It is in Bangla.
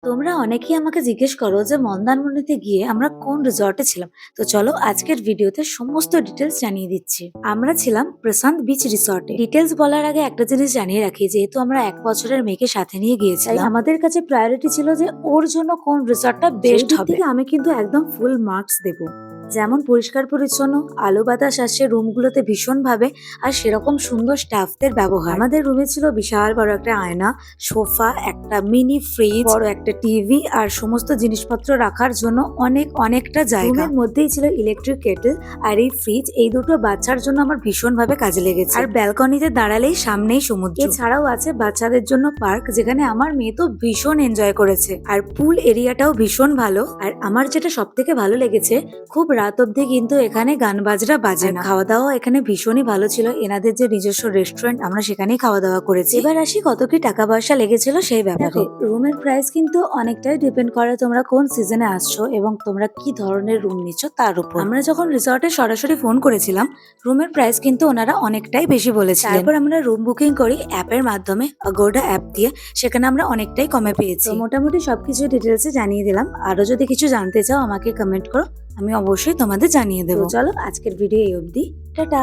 তোমরা অনেকেই আমাকে জিজ্ঞেস করো যে মন্দারমণিতে গিয়ে আমরা কোন রিসর্টে ছিলাম। তো চলো আজকের ভিডিওতে সমস্ত ডিটেলস জানিয়ে দিচ্ছি। আমরা ছিলাম প্রশান্ত বিচ রিসর্টে। ডিটেলস বলার আগে একটা জিনিস জানিয়ে রাখি, যেহেতু আমরা 1 বছরের মেয়েকে সাথে নিয়ে গিয়েছিলাম, তাই আমাদের কাছে প্রায়োরিটি ছিল যে ওর জন্য কোন রিসর্টটা বেস্ট হবে। আমি কিন্তু একদম ফুল মার্কস দেবো। যেমন পরিষ্কার পরিচ্ছন্ন, আলো বাতাস আসছে রুমগুলোতে ভীষণ ভাবে, আর সেরকম সুন্দর স্টাফদের ব্যবহার। আমাদের রুমে ছিল বিশাল বড় একটা আয়না, সোফা, একটা মিনি ফ্রিজ, বড় একটা টিভি, আর সমস্ত জিনিসপত্র রাখার জন্য অনেকটা জায়গা। রুমের মধ্যেই ছিল ইলেকট্রিক কেটল আর এই ফ্রিজ। এই দুটো বাচ্চার জন্য আমার ভীষণ ভাবে কাজে লেগেছে। আর ব্যালকনিতে দাঁড়ালেই সামনেই সমুদ্র। এছাড়াও আছে বাচ্চাদের জন্য পার্ক, যেখানে আমার মেয়ে তো ভীষণ এনজয় করেছে। আর পুল এরিয়াটাও ভীষণ ভালো। আর আমার যেটা সব থেকে ভালো লেগেছে, খুব রাত অব্দি কিন্তু এখানে গান বাজরা বাজে না। খাওয়া দাওয়া এখানে ভীষণই ভালো ছিল। এনাদের যে নিজস্ব রেস্টুরেন্ট, আমরা সেখানেই খাওয়া দাওয়া করেছি। এবার আসি কত কি টাকা পয়সা লেগেছিল সেই ব্যাপারে। রুমের প্রাইস কিন্তু অনেকটাই ডিপেন্ড করে তোমরা কোন সিজনে আসছো এবং তোমরা কি ধরনের রুম নিচ্ছ তার উপর। আমরা যখন রিসর্টে সরাসরি ফোন করেছিলাম, রুমের প্রাইস কিন্তু ওনারা অনেকটাই বেশি বলেছিলেন। তারপর আমরা রুম বুকিং করি অ্যাপের মাধ্যমে, আগোডা অ্যাপ দিয়ে। সেখানে আমরা অনেকটাই কমে পেয়েছি। তো মোটামুটি সবকিছু ডিটেলসে জানিয়ে দিলাম। আরো যদি কিছু জানতে চাও আমাকে কমেন্ট করো, আমি অবশ্যই তোমাদের জানিয়ে দেবো। চলো আজকের ভিডিও এই অবধি, টাটা।